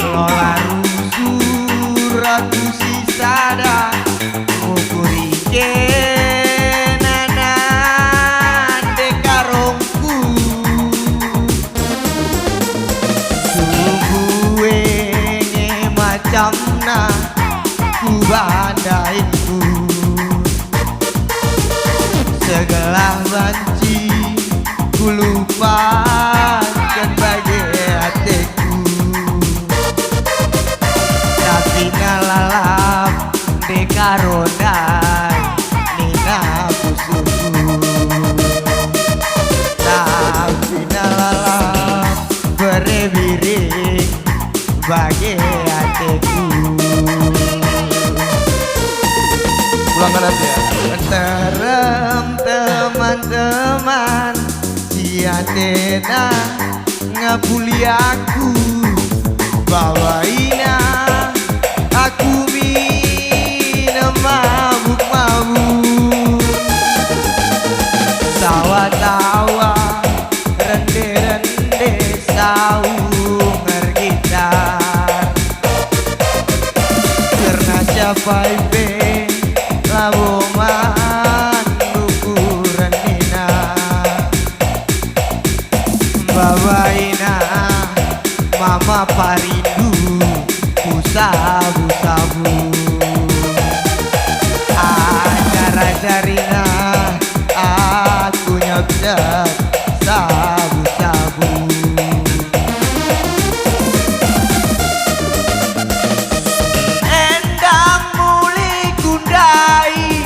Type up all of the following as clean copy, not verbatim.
lola rusur aku sisada mukuri kenanan dekarongku subuhnya macamna ku bandainku segala banci ku lupakan bagi hatiku tapi nalalap dekaronai nina pusuku tapi nalalap berebiring bagi hatiku. Ulang kanan ya. Terem teman-teman siatena ngapuli aku bawaina aku minum mabuk-mabuk tawa-tawa rende-rende saunger gitar karena siapa ibe laboman ukuran nina bawaina mama parindu ku sabu-sabu acara jarina aku nyobdak sabu-sabu endang muli kundai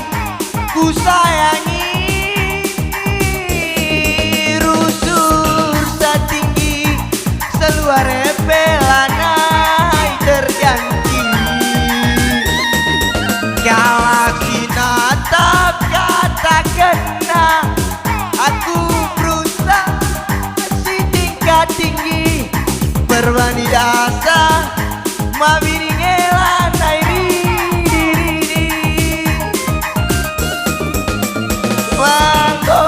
ku sayangi rusur setinggi seluar pelanai terjangki galaksi natap kata kena aku berusaha si tingkat tinggi berbani dasa mabini ngelanai diri manggo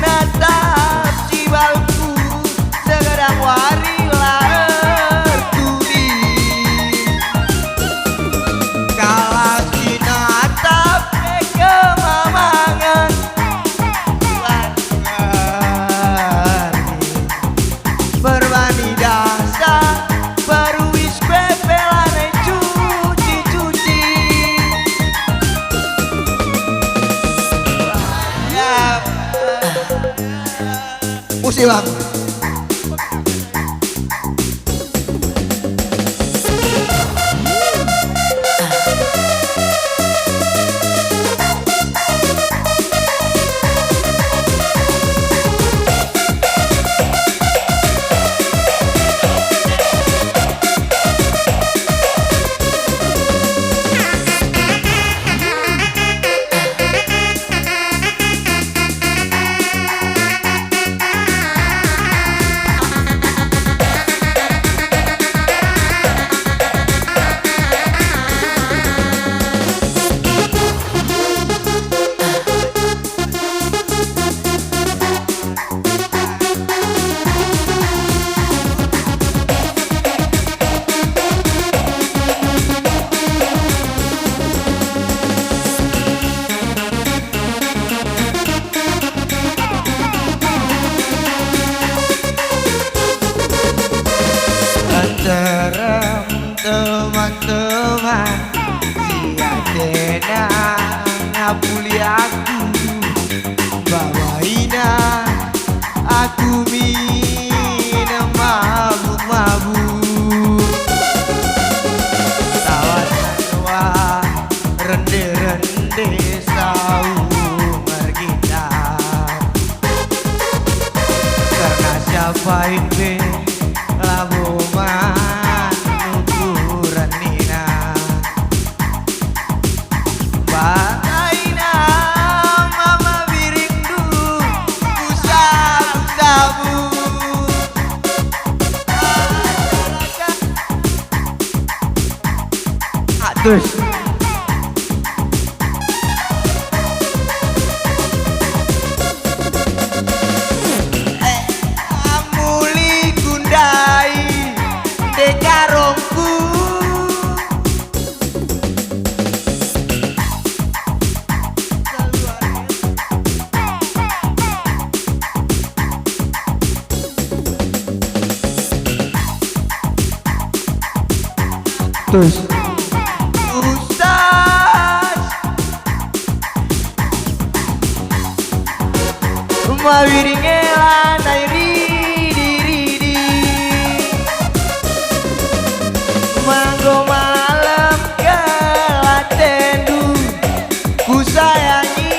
natap cibalku sekedang Perwani dasar perwis bebelane cuci-cuci. Ya, musik bang. Teman-teman siadena ngapuli aku bawaina aku minum mabuk-mabuk tawa-tawa rende-rende saumur kita karena siapa ini labuman Bataina mama biringdu usah-usahmu Atus amuli gundai dekarongku Terus Ustaz Mawiringe lanai ridi Manggo malam kelatendu ku sayangi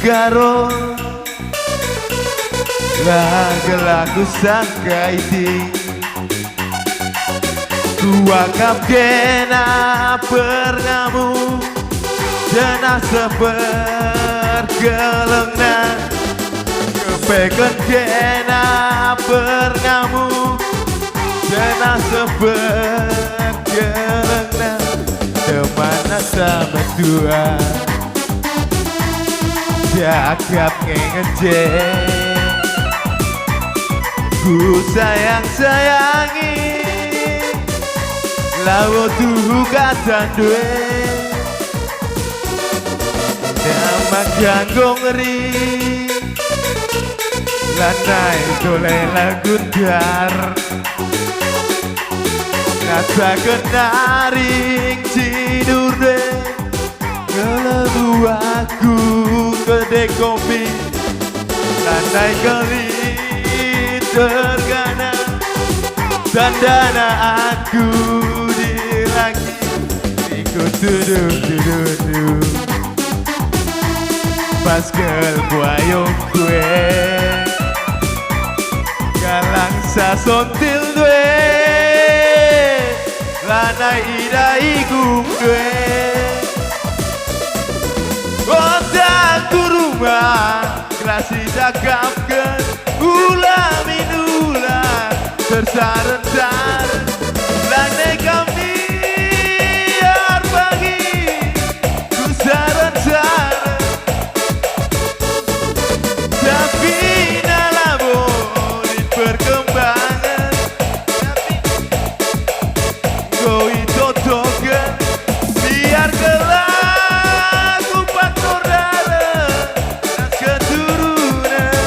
Garo lagu sangka iti Tua kapkena pernamu jenazah pergelengna Kepeken kena pernamu jenazah pergelengna Temana sama tua Cakap ngejek Ku sayang-sayangi Lawo tuhu kata duwe Nama ganggu ngeri Lanai tole lagundar Kata kenaring tidur deh Ngelebu aku sedek kopi landai kali tergana tandana aku di lagi ikut duduk pas kelbuayong gue galang sasontil gue lanai idai gue otakku rumah klasi cakapkan ulah minulah tersaret-saret lanai kami biar pagi ku saret-saret tapi nalabo di perkembangan tapi kau itu token biar kelak ku faktor darah dan keturunan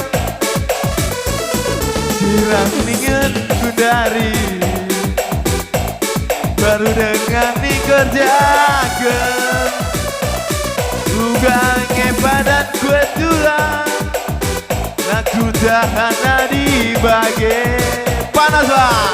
siram dingin ku dari baru dengan dikerjakan bukan padat gue tulang aku tahan dibagi panas lah.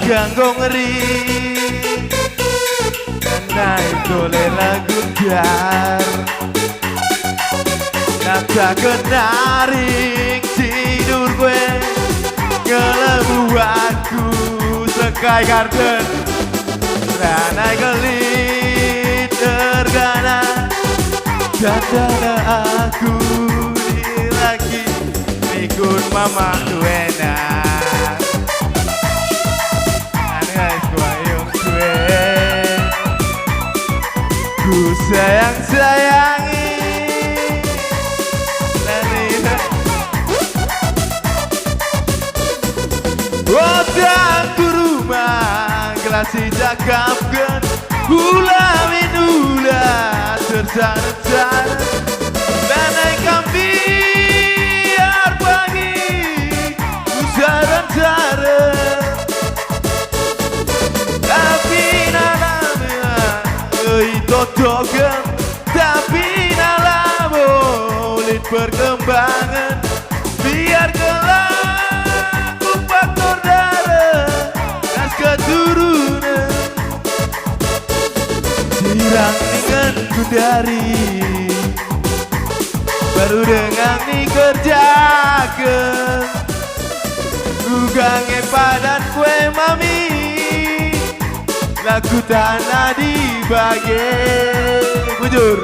Ganggu ngeri dan naik oleh lagu biar nata kenarik tidur gue ngelebu aku sekai garden ranai gelit tergana dan aku di lagi ikut mama duena ku sayang-sayangi otakku rumah gelasi cakapkan gula minula tersaret-saret lanai kami biar pagi ku saret-saret tapi nalamnya totokan tapi nalamo lihat perkembangan biar kelak ku faktor darah dan keturunan sirang dengan ku dari baru dengan dikerjakan bukan padat kue mami lagu tanah dibagi bujur.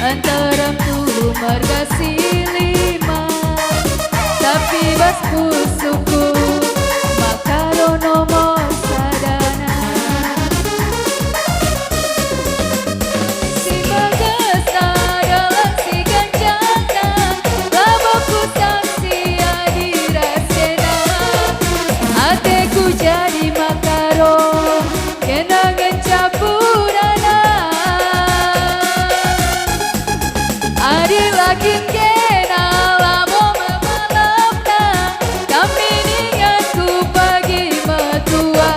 antara tu marga silima tapi bas pusuku makarono mo sadana si magasa dalam si ganjana laboku saksi adirasena ateku jadi makaron kenangan capurana Adi lagi kena lamo memalapna kami niatku pagi metua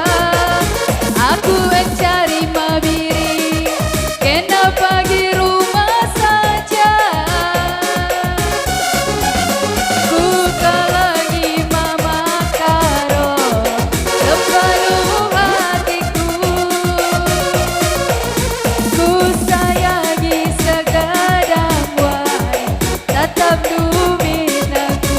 aku mencari mabiri kena pagi rumah saja ku lagi mama karo separuh hatiku ku sayangi segadang wai tetap dumin aku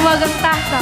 pemegang tahta.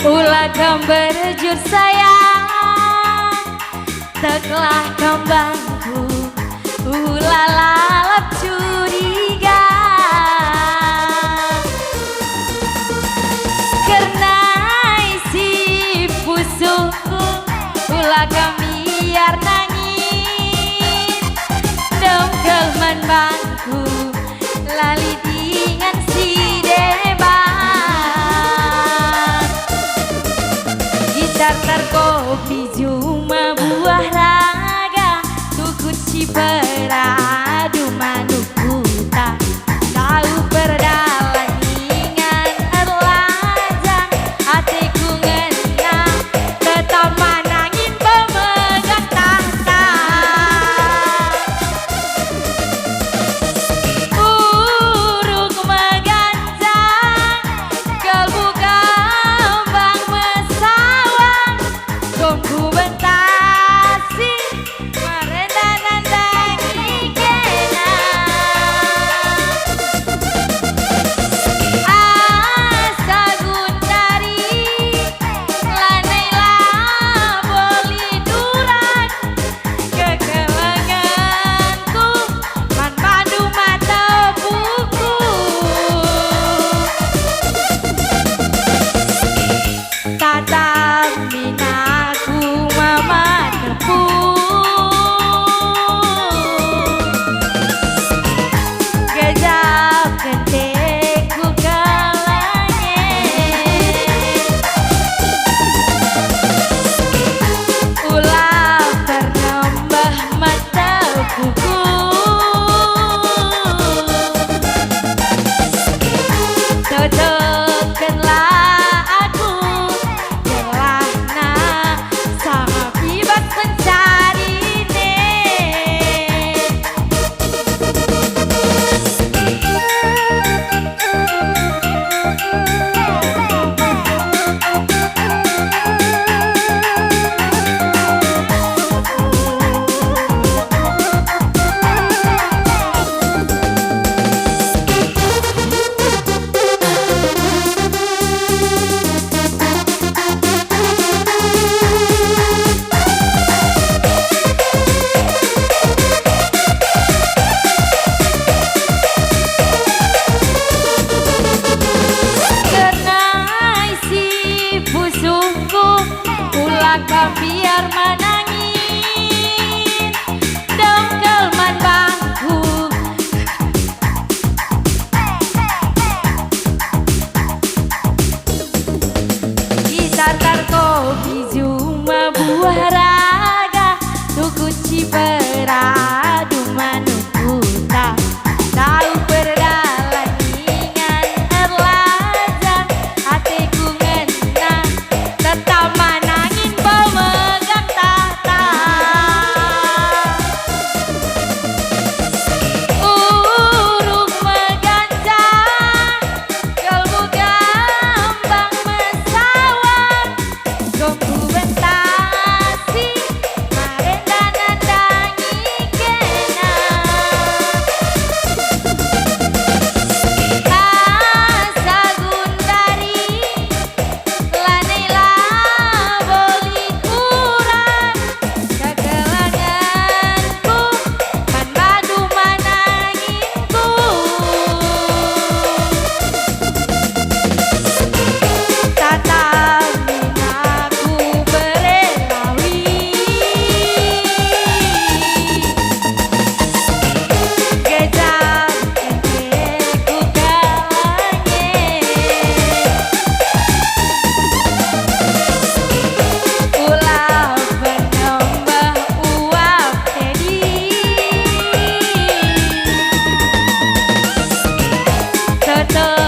Ulah berjur sayang, telah kembangku, ulah lalap curiga. Karena isi pusuku, ulah biar nangis, dongkel manbangku, lali dengan si kopi cuma buah raga, tuku ciperadu manuku tak tahu perdalan ingan erlajang, hatiku ngena tetap manangin pemegang tahta. Uruk meganjang kalbu kambang mesawang, ku bentasi merendanan daging kena. Asa gundari lanailah boli duran, kekelenganku man padu mata buku. Tatap minaku mama gajah keteku kalanya, ulah pernambah mata buku. Cocokkanlah aku jelahna sama bibas mencari biar manangin dongkel man bangku. Gitar kopi cuma buah raga, tuku ciperadu manuku tak tahu perdalan ingan erlajang, hatiku ngena tetap manangin pemegang tahta. tuh